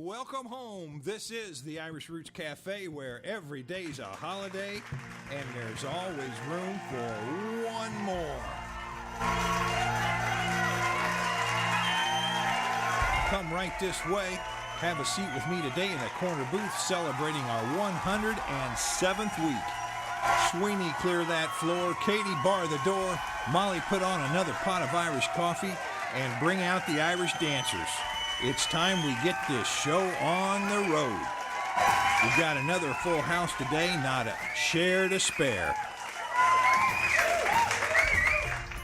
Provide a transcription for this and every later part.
Welcome home. This is the Irish Roots Cafe, where every day's a holiday and there's always room for one more. Come right this way. Have a seat with me today in the corner booth celebrating our 107th week. Sweeney, clear that floor. Katie, bar the door. Molly, put on another pot of Irish coffee and bring out the Irish dancers. It's time we get this show on the road. We've got another full house today, not a chair to spare.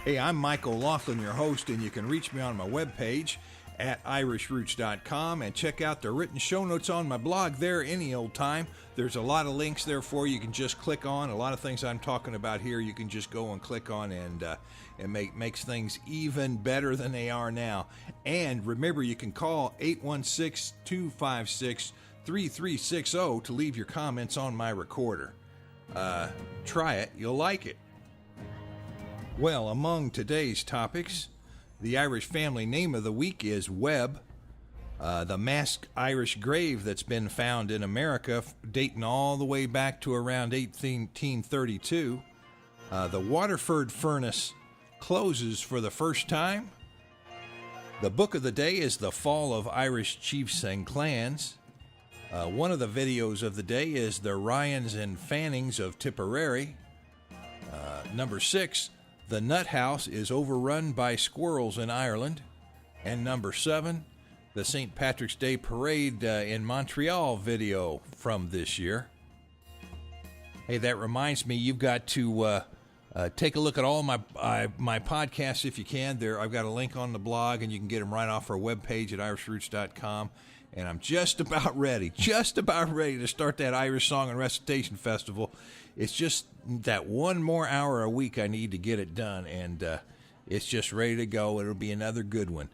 Hey, I'm Mike OLaughlin, your host, and you can reach me on my webpage at irishroots.com and check out the written show notes on my blog there any old time. There's a lot of links there for you can just click on. A lot of things I'm talking about here you can just go and click on, and it makes things even better than they are now. And remember, you can call 816-256-3360 to leave your comments on my recorder. Try it. You'll like it. Well, among today's topics, the Irish family name of the week is Webb. The masked Irish grave that's been found in America, dating all the way back to around 1832. The Waterford Furnace closes for the first time. The book of the day is The Fall of Irish Chiefs and Clans. One of the videos of the day is the Ryans and Fannings of Tipperary. Number 6, the Nutt House is overrun by squirrels in Ireland. And number 7, the St. Patrick's Day Parade in Montreal video from this year. Hey, that reminds me, you've got to take a look at all my podcasts if you can. I've got a link on the blog, and you can get them right off our webpage at irishroots.com. And I'm just about ready to start that Irish Song and Recitation Festival. It's just that one more hour a week I need to get it done, and it's just ready to go. It'll be another good one.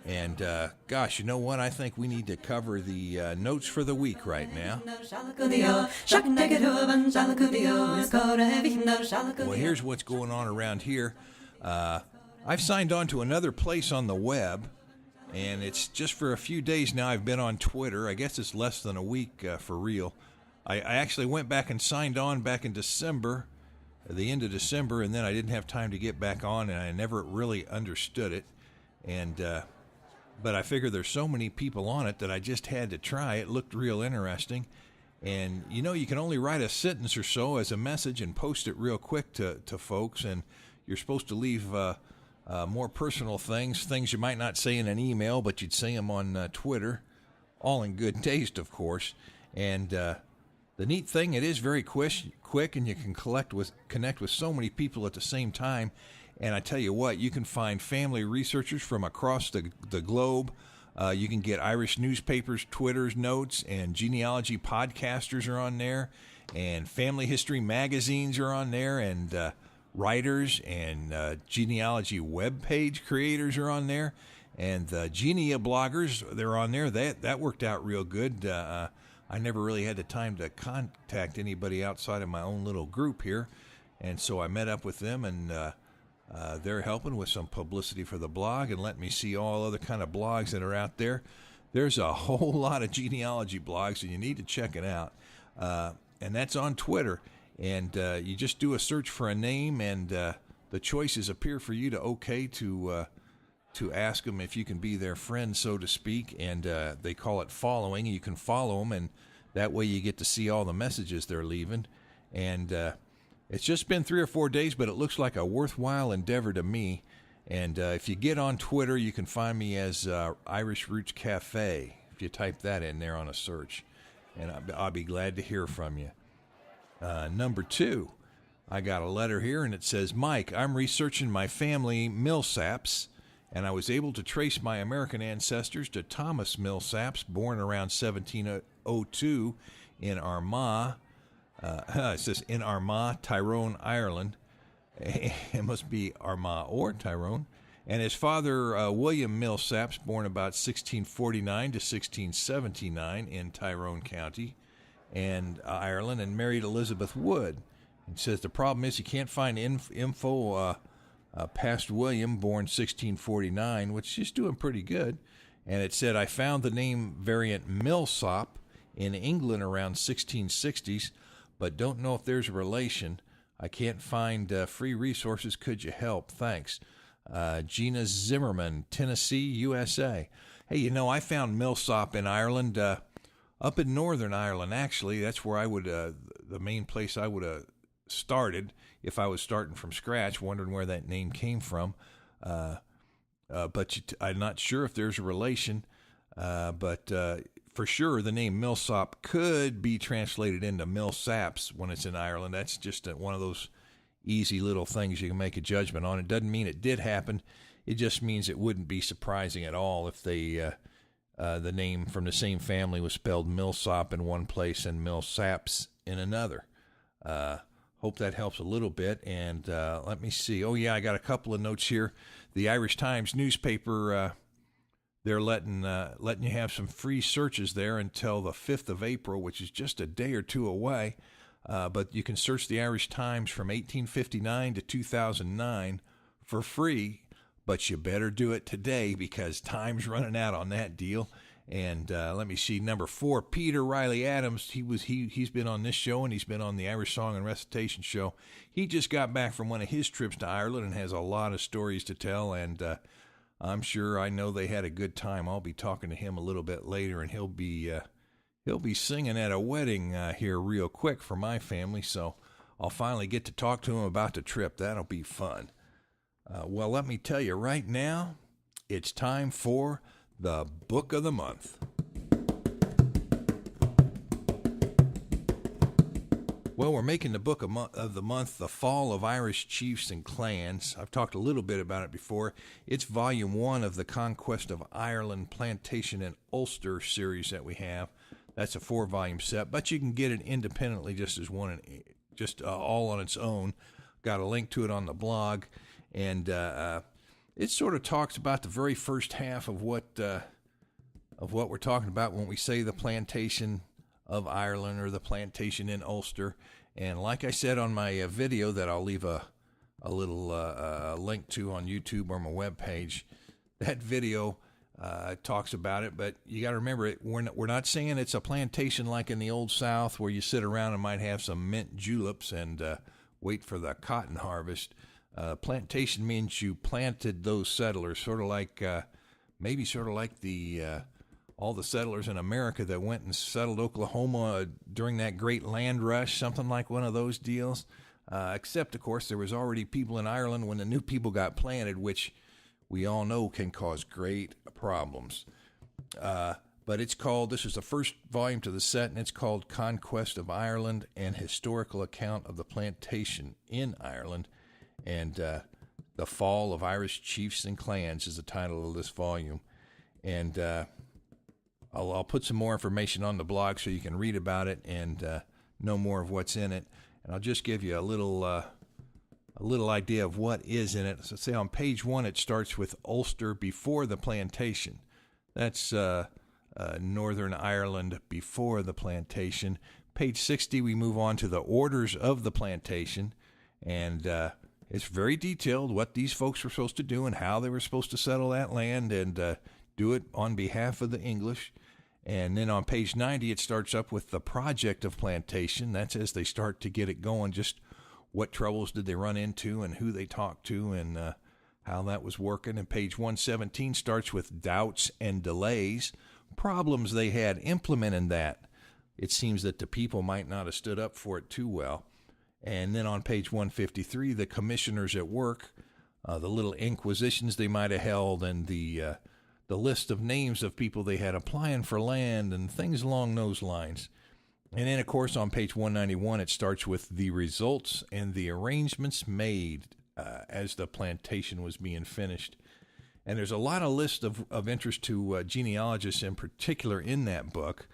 And gosh, you know what? I think we need to cover the notes for the week right now. Well, here's what's going on around here. I've signed on to another place on the web, and it's just for a few days now. I've been on Twitter. I guess it's less than a week for real. I actually went back and signed on back in December, the end of December, and then I didn't have time to get back on, and I never really understood it. And but I figured there's so many people on it that I just had to try. It looked real interesting. And, you know, you can only write a sentence or so as a message and post it real quick to folks, and you're supposed to leave more personal things you might not say in an email, but you'd say them on Twitter, all in good taste, of course. And the neat thing, it is very quick, and you can connect with so many people at the same time. And I tell you what, you can find family researchers from across the globe. You can get Irish newspapers, Twitter's notes, and genealogy podcasters are on there, and family history magazines are on there, and writers and genealogy web page creators are on there, and the Genia bloggers, they're on there. That worked out real good. I never really had the time to contact anybody outside of my own little group here, and so I met up with them, and they're helping with some publicity for the blog and letting me see all other kind of blogs that are out there. There's a whole lot of genealogy blogs, and you need to check it out, and that's on Twitter. And you just do a search for a name, and the choices appear for you to ask them if you can be their friend, so to speak, and they call it following. You can follow them, and that way you get to see all the messages they're leaving. And it's just been 3 or 4 days, but it looks like a worthwhile endeavor to me. And if you get on Twitter, you can find me as Irish Roots Cafe, if you type that in there on a search. And I'll be glad to hear from you. Number 2, I got a letter here, and it says, Mike, I'm researching my family Millsaps, and I was able to trace my American ancestors to Thomas Millsaps, born around 1702 in Armagh. It says in Armagh, Tyrone, Ireland. It must be Armagh or Tyrone. And his father, William Millsaps, born about 1649 to 1679 in Tyrone County and Ireland, and married Elizabeth Wood. It says the problem is you can't find info past William, born 1649, which is doing pretty good. And it said, I found the name variant Millsop in England around 1660s, but don't know if there's a relation. I can't find free resources. Could you help? Thanks. Gina Zimmerman, Tennessee, USA. Hey, I found Millsop in Ireland, up in Northern Ireland, actually. That's where I would, the main place I would have started if I was starting from scratch, wondering where that name came from. But I'm not sure if there's a relation, but for sure the name Millsop could be translated into Millsaps when it's in Ireland. That's just one of those easy little things you can make a judgment on. It doesn't mean it did happen. It just means it wouldn't be surprising at all if the name from the same family was spelled Millsop in one place and Millsaps in another. Hope that helps a little bit. And let me see. Oh, yeah, I got a couple of notes here. The Irish Times newspaper, they're letting you have some free searches there until the 5th of April, which is just a day or two away. But you can search the Irish Times from 1859 to 2009 for free. But you better do it today because time's running out on that deal. And let me see, number 4, Peter Riley Adams. He's been on this show, and he's been on the Irish Song and Recitation show. He just got back from one of his trips to Ireland and has a lot of stories to tell. And I know they had a good time. I'll be talking to him a little bit later, and he'll be singing at a wedding here real quick for my family. So I'll finally get to talk to him about the trip. That'll be fun. Well, let me tell you right now, it's time for the Book of the Month. Well, we're making the Book of the Month The Fall of Irish Chiefs and Clans. I've talked a little bit about it before. It's Volume 1 of the Conquest of Ireland, Plantation, and Ulster series that we have. That's a 4-volume set, but you can get it independently just as one, just all on its own. Got a link to it on the blog. And it sort of talks about the very first half of what we're talking about when we say the plantation of Ireland or the plantation in Ulster. And like I said on my video that I'll leave a little link to on YouTube or my webpage, that video talks about it. But you got to remember, we're not saying it's a plantation like in the Old South where you sit around and might have some mint juleps and wait for the cotton harvest. Plantation means you planted those settlers, sort of like all the settlers in America that went and settled Oklahoma during that great land rush, something like one of those deals. Except, of course, there was already people in Ireland when the new people got planted, which we all know can cause great problems. But this is the first volume to the set, and it's called Conquest of Ireland, an Historical Account of the Plantation in Ireland. And The Fall of Irish Chiefs and Clans is the title of this volume. And I'll put some more information on the blog so you can read about it and know more of what's in it. And I'll just give you a little idea of what is in it. So say on page 1, it starts with Ulster before the plantation. That's Northern Ireland before the plantation. Page 60, we move on to the orders of the plantation. And it's very detailed what these folks were supposed to do and how they were supposed to settle that land and do it on behalf of the English. And then on page 90, it starts up with the project of plantation. That's as they start to get it going, just what troubles did they run into and who they talked to and how that was working. And page 117 starts with doubts and delays, problems they had implementing that. It seems that the people might not have stood up for it too well. And then on page 153, the commissioners at work, the little inquisitions they might have held, and the list of names of people they had applying for land and things along those lines. And then, of course, on page 191, it starts with the results and the arrangements made as the plantation was being finished. And there's a lot of lists of interest to genealogists in particular in that book.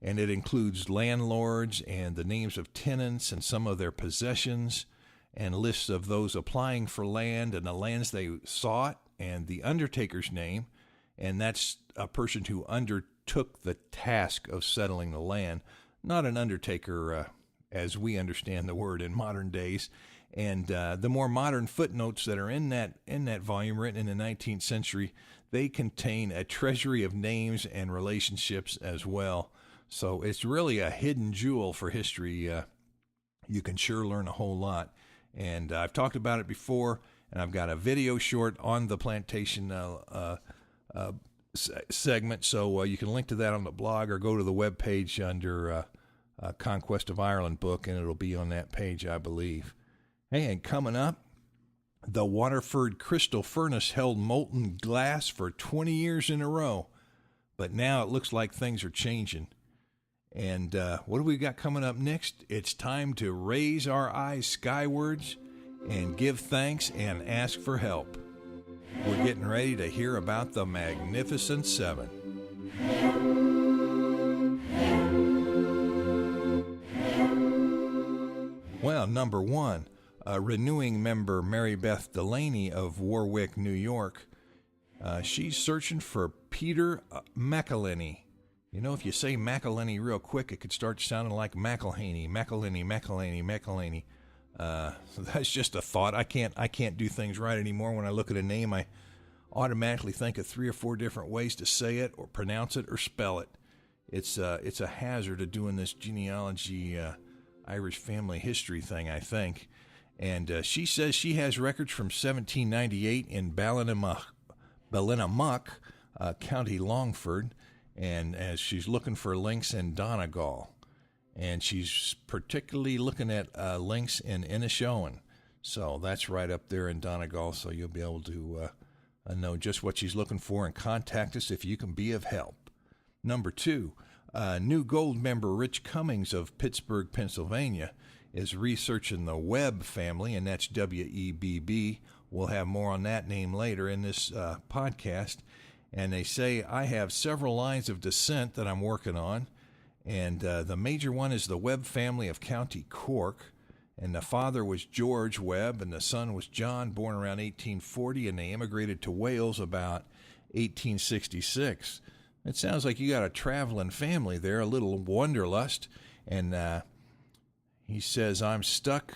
And it includes landlords and the names of tenants and some of their possessions and lists of those applying for land and the lands they sought and the undertaker's name. And that's a person who undertook the task of settling the land, not an undertaker as we understand the word in modern days. And the more modern footnotes that are in that volume, written in the 19th century, they contain a treasury of names and relationships as well. So it's really a hidden jewel for history. You can sure learn a whole lot. And I've talked about it before, and I've got a video short on the plantation segment, so you can link to that on the blog or go to the web page under Conquest of Ireland book, and it'll be on that page, I believe. Hey, and coming up, the Waterford Crystal Furnace held molten glass for 20 years in a row, but now it looks like things are changing. And what do we got coming up next? It's time to raise our eyes skywards and give thanks and ask for help. We're getting ready to hear about the Magnificent Seven. Well, number one, renewing member Mary Beth Delaney of Warwick, New York. She's searching for Peter McElhenney. You know, if you say McElhenney real quick, it could start sounding like McElhaney. So that's just a thought. I can't do things right anymore. When I look at a name, I automatically think of 3 or 4 different ways to say it or pronounce it or spell it. It's a hazard of doing this genealogy Irish family history thing, I think. And she says she has records from 1798 in Ballinammuck, County Longford, and as she's looking for links in Donegal. And she's particularly looking at links in Inishowen. So that's right up there in Donegal, so you'll be able to know just what she's looking for and contact us if you can be of help. Number 2, new gold member Rich Cummings of Pittsburgh, Pennsylvania, is researching the Webb family, and that's W-E-B-B. We'll have more on that name later in this podcast. And they say, I have several lines of descent that I'm working on, and the major one is the Webb family of County Cork, and the father was George Webb, and the son was John, born around 1840, and they immigrated to Wales about 1866. It sounds like you got a traveling family there, a little wanderlust, and he says, I'm stuck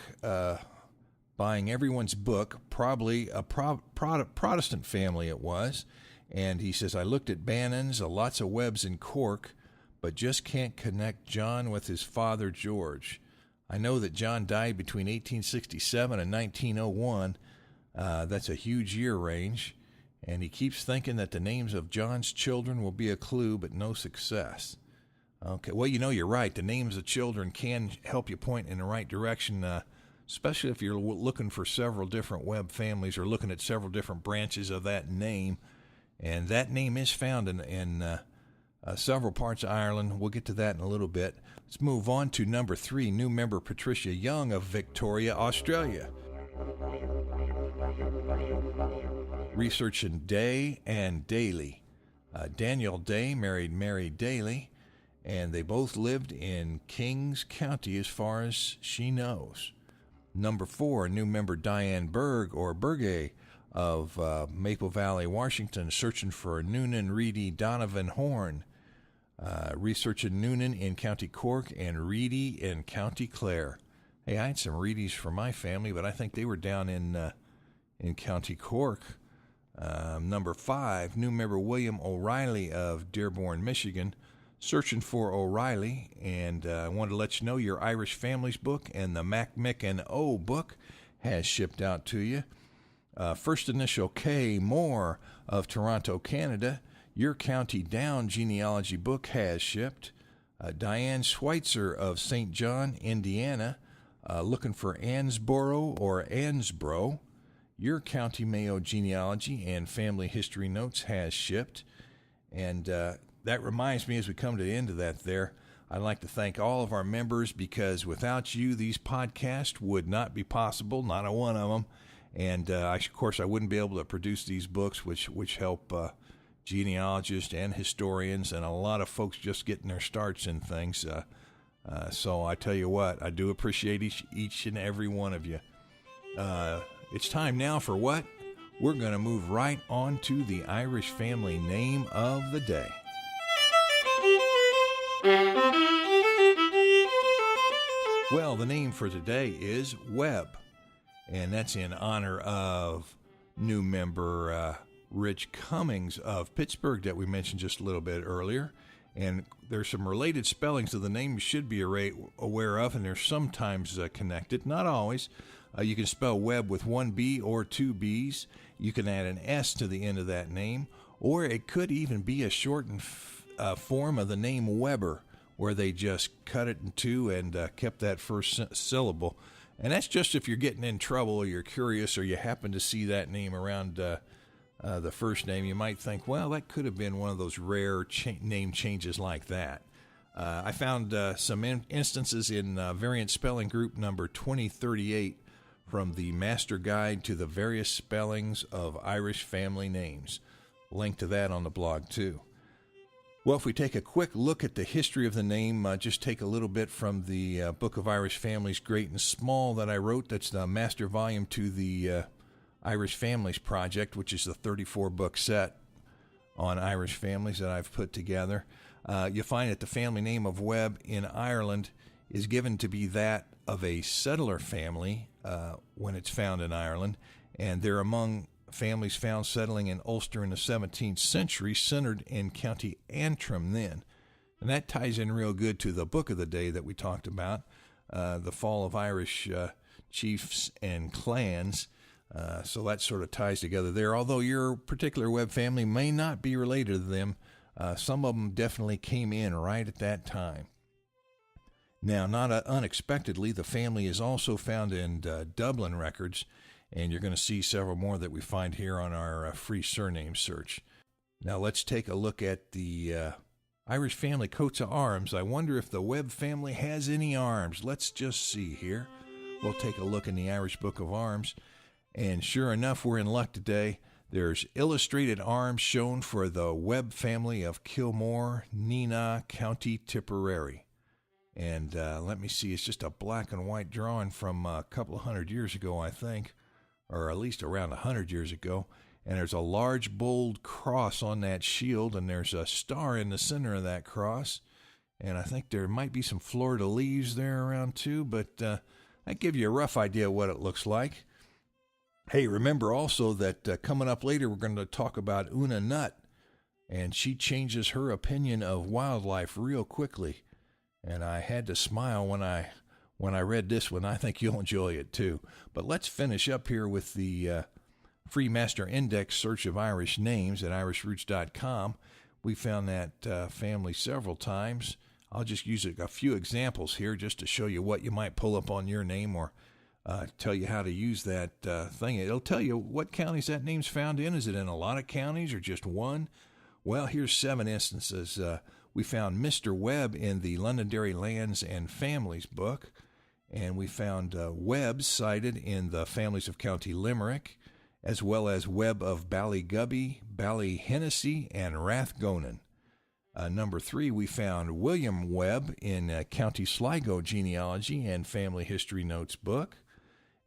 buying everyone's book, probably a Protestant family it was. And he says, I looked at Bannon's, lots of Webbs in Cork, but just can't connect John with his father, George. I know that John died between 1867 and 1901. That's a huge year range. And he keeps thinking that the names of John's children will be a clue, but no success. Okay, well, you know, you're right. The names of children can help you point in the right direction, especially if you're looking for several different Webb families or looking at several different branches of that name. And that name is found in several parts of Ireland. We'll get to that in a little bit. Let's move on to number 3, new member Patricia Young of Victoria, Australia. Researching Day and Daly. Daniel Day married Mary Daly, and they both lived in Kings County as far as she knows. Number 4, new member Diane Berg, or Berge, of Maple Valley, Washington, searching for Noonan Reedy Donovan Horn. Researching Noonan in County Cork and Reedy in County Clare. Hey, I had some Reedys for my family, but I think they were down in County Cork. Number 5, new member William O'Reilly of Dearborn, Michigan, searching for O'Reilly. And I wanted to let you know your Irish Families book and the Mac, Mick, and O book has shipped out to you. First initial K. Moore of Toronto, Canada, your County Down genealogy book has shipped. Diane Schweitzer of St. John, Indiana, looking for Ansboro or Ansbro. Your County Mayo genealogy and family history notes has shipped. And that reminds me, as we come to the end of that there, I'd like to thank all of our members, because without you, these podcasts would not be possible, not a one of them. And, of course, I wouldn't be able to produce these books, which help genealogists and historians and a lot of folks just getting their starts in things. So I tell you what, I do appreciate each and every one of you. It's time now for what? We're going to move right on to the Irish family name of the day. Well, the name for today is Webb. and that's in honor of new member Rich Cummings of Pittsburgh that we mentioned just a little bit earlier. And there's some related spellings of the name you should be aware of, and they're sometimes connected, not always. You can spell Webb with one B or two B's. You can add an S to the end of that name, or it could even be a shortened form of the name Weber, where they just cut it in two and kept that first syllable. And that's just if you're getting in trouble or you're curious or you happen to see that name around the first name. You might think, well, that could have been one of those rare name changes like that. I found some instances in variant spelling group number 2038 from the Master Guide to the Various Spellings of Irish Family Names. Link to that on the blog, too. Well, if we take a quick look at the history of the name, just take a little bit from the Book of Irish Families, Great and Small, that I wrote. That's the master volume to the Irish Families Project, which is the 34-book set on Irish families that I've put together. You find that the family name of Webb in Ireland is given to be that of a settler family when it's found in Ireland, and they're among families found settling in Ulster in the 17th century, centered in County Antrim then. And that ties in real good to the book of the day that we talked about, the fall of Irish chiefs and clans. So that sort of ties together there. Although your particular Webb family may not be related to them, some of them definitely came in right at that time. Now, not unexpectedly, the family is also found in Dublin records, and you're going to see several more that we find here on our free surname search. Now, let's take a look at the Irish family coats of arms. I wonder if the Webb family has any arms. Let's just see here. We'll take a look in the Irish Book of Arms, and sure enough, we're in luck today. There's illustrated arms shown for the Webb family of Kilmore, Nenagh, County Tipperary. And let me see, it's just a black and white drawing from a couple of 100 years ago, I think, or at least around 100 years ago. And there's a large, bold cross on that shield, and there's a star in the center of that cross. And I think there might be some fleur-de-lis there around too, but that gives you a rough idea of what it looks like. Hey, remember also that coming up later, we're going to talk about Una Nutt, and she changes her opinion of wildlife real quickly. And I had to smile when I read this one. I think you'll enjoy it too. But let's finish up here with the free master index search of Irish names at irishroots.com. We found that family several times. I'll just use a few examples here just to show you what you might pull up on your name, or tell you how to use that thing. It'll tell you what counties that name's found in. Is it in a lot of counties or just one? Well, here's 7 instances. We found Mr. Webb in the Londonderry Lands and Families book, and we found Webb cited in the Families of County Limerick, as well as Webb of Ballygubby, Ballyhennessy, and Rathgonan. Number 3, we found William Webb in County Sligo Genealogy and Family History Notes book.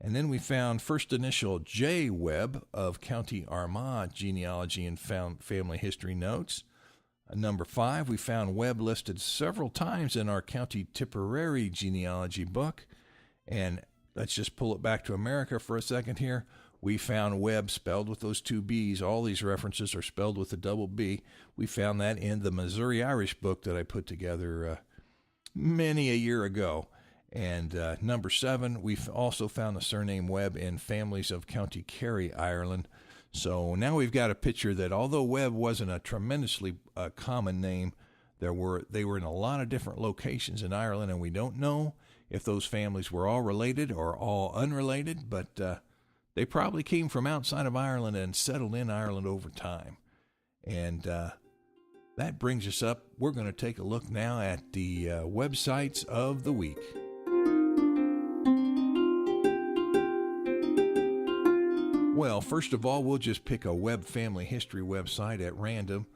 And then we found first initial J. Webb of County Armagh Genealogy and Family History Notes. Number 5, we found Webb listed several times in our County Tipperary genealogy book. And let's just pull it back to America for a second here. We found Webb spelled with those 2 B's. All these references are spelled with a double B. We found that in the Missouri Irish book that I put together many a year ago. And number 7, we've also found the surname Webb in Families of County Kerry, Ireland. So now we've got a picture that although Webb wasn't a tremendously common name, they were in a lot of different locations in Ireland, and we don't know if those families were all related or all unrelated, but they probably came from outside of Ireland and settled in Ireland over time. And that brings us up. We're going to take a look now at the websites of the week. Well, first of all, we'll just pick a Webb family history website at random,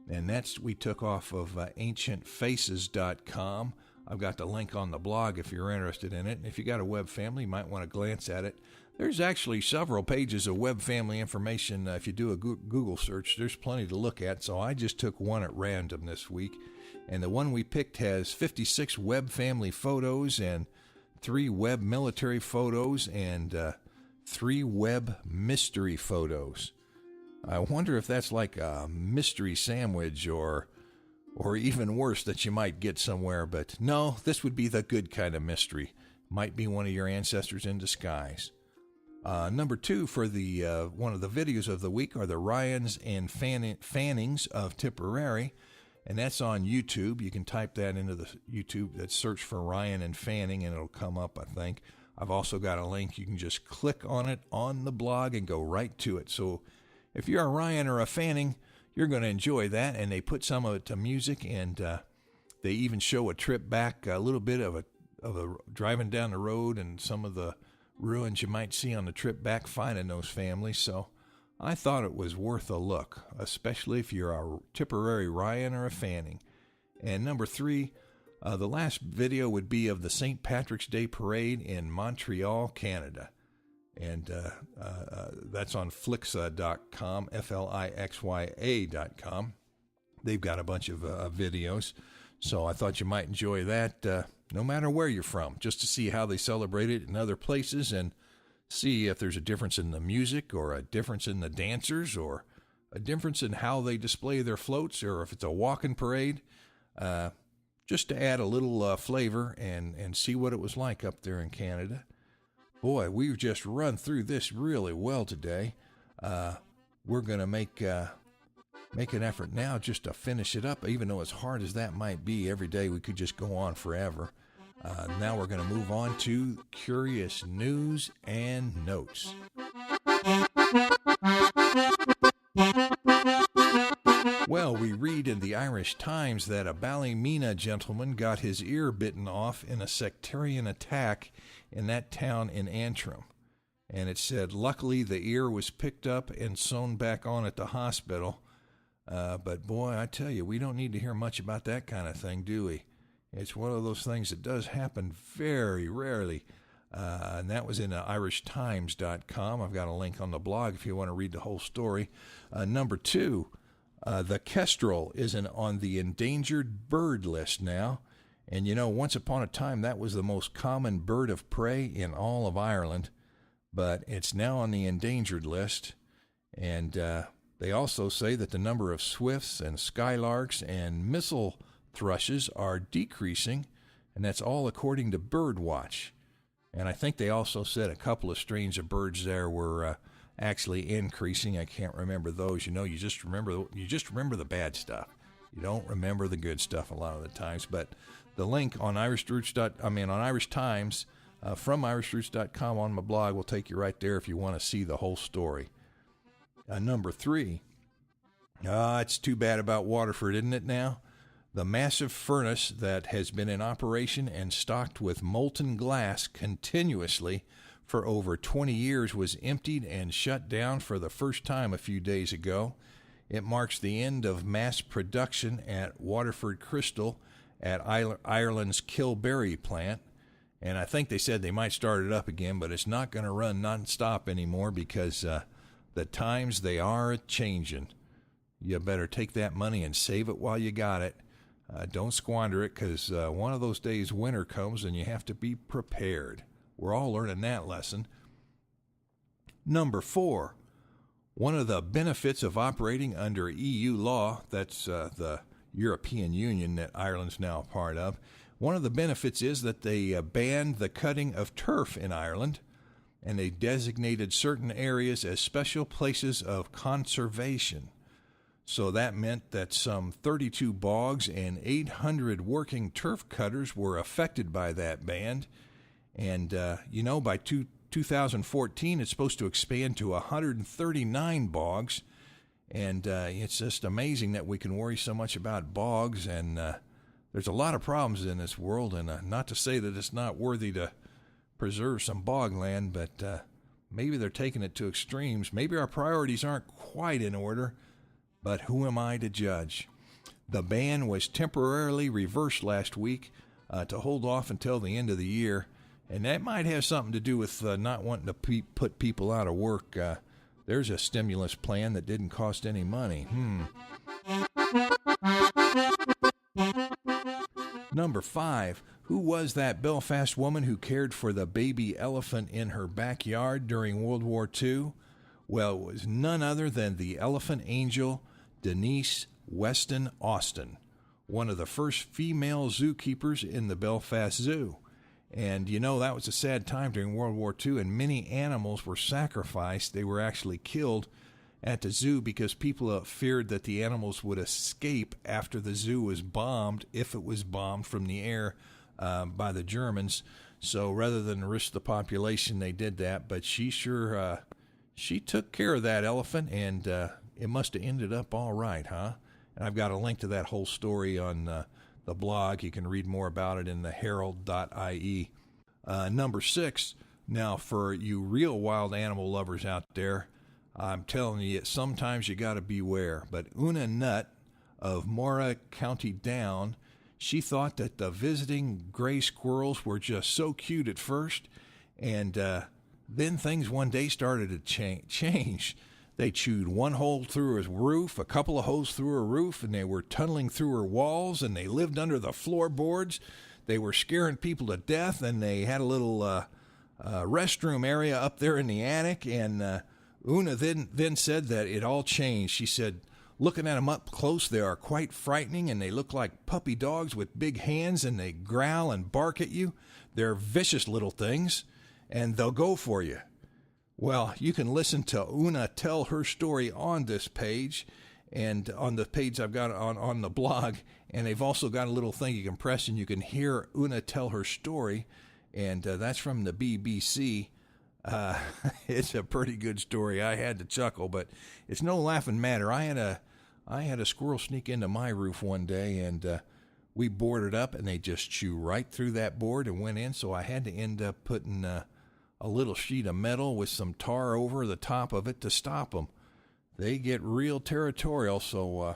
and we took off of ancientfaces.com. I've got the link on the blog if you're interested in it, and if you got a Webb family, you might want to glance at it. There's actually several pages of Webb family information. If you do a Google search, there's plenty to look at, so I just took one at random this week, and the one we picked has 56 Webb family photos and 3 Webb military photos and 3 Webb mystery photos. I wonder if that's like a mystery sandwich or even worse that you might get somewhere, but no, this would be the good kind of mystery. Might be one of your ancestors in disguise. Number 2 for the one of the videos of the week are the Ryans and Fannings of Tipperary, and that's on YouTube. You can type that into the YouTube, search for Ryan and Fanning, and it'll come up, I think. I've also got a link. You can just click on it on the blog and go right to it. So if you're a Ryan or a Fanning, you're going to enjoy that, and they put some of it to music, and they even show a trip back, a little bit of a driving down the road and some of the ruins you might see on the trip back finding those families. So I thought it was worth a look, especially if you're a Tipperary Ryan or a Fanning. And number 3, the last video would be of the St. Patrick's Day Parade in Montreal, Canada. And that's on Flixa.com, Flixya.com. They've got a bunch of videos. So I thought you might enjoy that, no matter where you're from, just to see how they celebrate it in other places and see if there's a difference in the music or a difference in the dancers or a difference in how they display their floats or if it's a walking parade. Just to add a little flavor and see what it was like up there in Canada. Boy, we've just run through this really well today. We're going to make an effort now just to finish it up, even though as hard as that might be. Every day we could just go on forever. Now we're going to move on to Curious News and Notes. Well, we read in the Irish Times that a Ballymena gentleman got his ear bitten off in a sectarian attack in that town in Antrim. And it said, luckily the ear was picked up and sewn back on at the hospital. But boy, I tell you, we don't need to hear much about that kind of thing, do we? It's one of those things that does happen very rarely. And that was in irishtimes.com. I've got a link on the blog if you want to read the whole story. Number 2, the kestrel is on the endangered bird list now. And you know, once upon a time, that was the most common bird of prey in all of Ireland. But it's now on the endangered list. And they also say that the number of swifts and skylarks and missel thrushes are decreasing. And that's all according to Birdwatch. And I think they also said a couple of strains of birds there were actually increasing. I can't remember those. You know, you just remember the bad stuff. You don't remember the good stuff a lot of the times. But the link on on Irish Times from irishroots.com on my blog will take you right there if you want to see the whole story. Number 3. It's too bad about Waterford, isn't it now? The massive furnace that has been in operation and stocked with molten glass continuously for over 20 years was emptied and shut down for the first time a few days ago. It marks the end of mass production at Waterford Crystal at Ireland's Kilberry plant. And I think they said they might start it up again, but it's not going to run nonstop anymore because the times they are changing. You better take that money and save it while you got it. Don't squander it because one of those days winter comes and you have to be prepared. We're all learning that lesson. Number 4, one of the benefits of operating under EU law, that's the European Union that Ireland's now a part of, one of the benefits is that they banned the cutting of turf in Ireland, and they designated certain areas as special places of conservation. So that meant that some 32 bogs and 800 working turf cutters were affected by that ban. And, by 2014, it's supposed to expand to 139 bogs. And it's just amazing that we can worry so much about bogs. And there's a lot of problems in this world. And not to say that it's not worthy to preserve some bogland, but maybe they're taking it to extremes. Maybe our priorities aren't quite in order. But who am I to judge? The ban was temporarily reversed last week to hold off until the end of the year. And that might have something to do with not wanting to put people out of work. There's a stimulus plan that didn't cost any money. Number 5, Who was that Belfast woman who cared for the baby elephant in her backyard during World War II? Well, it was none other than the elephant angel Denise Weston Austin, one of the first female zookeepers in the Belfast Zoo. And you know, that was a sad time during World War II, and many animals were sacrificed. They were actually killed at the zoo because people feared that the animals would escape after the zoo was bombed, if it was bombed from the air by the Germans. So rather than risk the population, they did that. But she took care of that elephant, and it must have ended up all right, huh? And I've got a link to that whole story on the blog. You can read more about it in the herald.ie. Number 6, now for you real wild animal lovers out there, I'm telling you, sometimes you got to beware. But Una Nutt of Mora, County Down, she thought that the visiting gray squirrels were just so cute at first, and then things one day started to change. They chewed one hole through her roof, a couple of holes through her roof, and they were tunneling through her walls, and they lived under the floorboards. They were scaring people to death, and they had a little restroom area up there in the attic, and Una then said that it all changed. She said, looking at them up close, they are quite frightening, and they look like puppy dogs with big hands, and they growl and bark at you. They're vicious little things, and they'll go for you. Well, you can listen to Una tell her story on this page, and on the page I've got on the blog, and they've also got a little thing you can press, and you can hear Una tell her story, and that's from the BBC. It's a pretty good story. I had to chuckle, but it's no laughing matter. I had a squirrel sneak into my roof one day, and we boarded up, and they just chew right through that board and went in, so I had to end up putting a little sheet of metal with some tar over the top of it to stop them. They get real territorial, so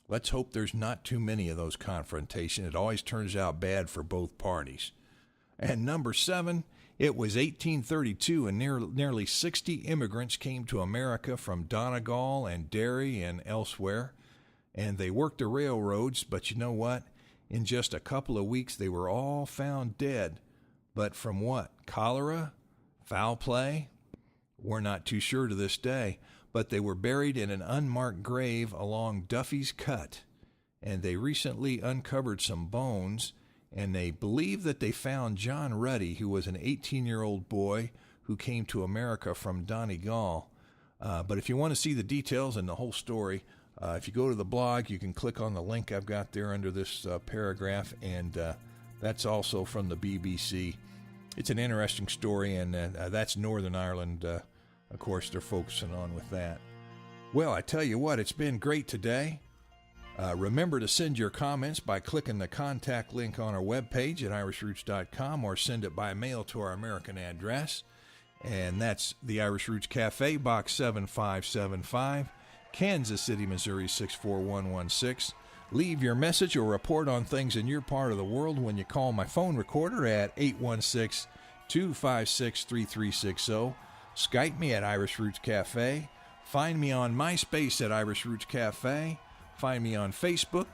let's hope there's not too many of those confrontations. It always turns out bad for both parties. And number 7, it was 1832, and nearly 60 immigrants came to America from Donegal and Derry and elsewhere, and they worked the railroads, but you know what? In just a couple of weeks, they were all found dead. But from what? Cholera? Foul play? We're not too sure to this day, but they were buried in an unmarked grave along Duffy's Cut, and they recently uncovered some bones, and they believe that they found John Ruddy, who was an 18-year-old boy who came to America from Donegal. But if you want to see the details and the whole story, if you go to the blog, you can click on the link I've got there under this paragraph, and that's also from the BBC. It's an interesting story, and that's Northern Ireland. Of course, they're focusing on with that. Well, I tell you what, it's been great today. Remember to send your comments by clicking the contact link on our webpage at irishroots.com, or send it by mail to our American address. And that's the Irish Roots Cafe, Box 7575, Kansas City, Missouri 64116. Leave your message or report on things in your part of the world when you call my phone recorder at 816-256-3360. Skype me at Irish Roots Cafe. Find me on MySpace at Irish Roots Cafe. Find me on Facebook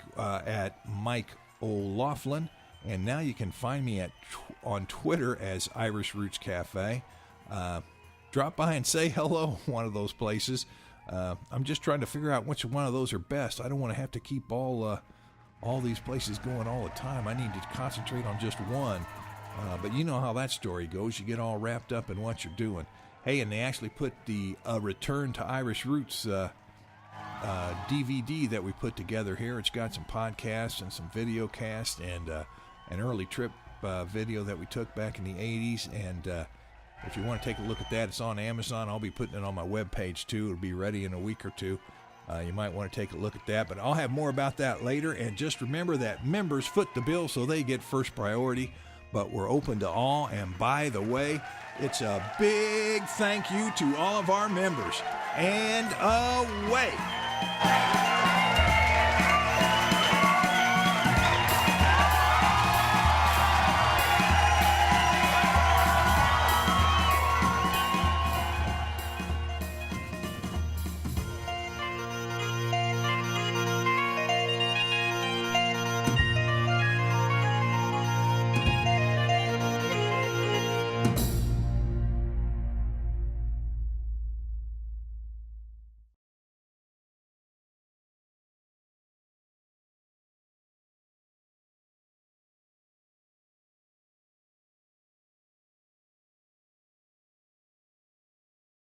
at Mike OLaughlin. And now you can find me on Twitter as Irish Roots Cafe. Drop by and say hello, one of those places. I'm just trying to figure out which one of those are best. I don't want to have to keep all these places going all the time. I need to concentrate on just one. But you know how that story goes. You get all wrapped up in what you're doing. Hey, and they actually put the Return to Irish Roots DVD that we put together here. It's got some podcasts and some video casts and an early trip video that we took back in the 80s. And if you want to take a look at that, it's on Amazon. I'll be putting it on my webpage, too. It'll be ready in a week or two. You might want to take a look at that. But I'll have more about that later. And just remember that members foot the bill, so they get first priority. But we're open to all. And by the way, it's a big thank you to all of our members. And away.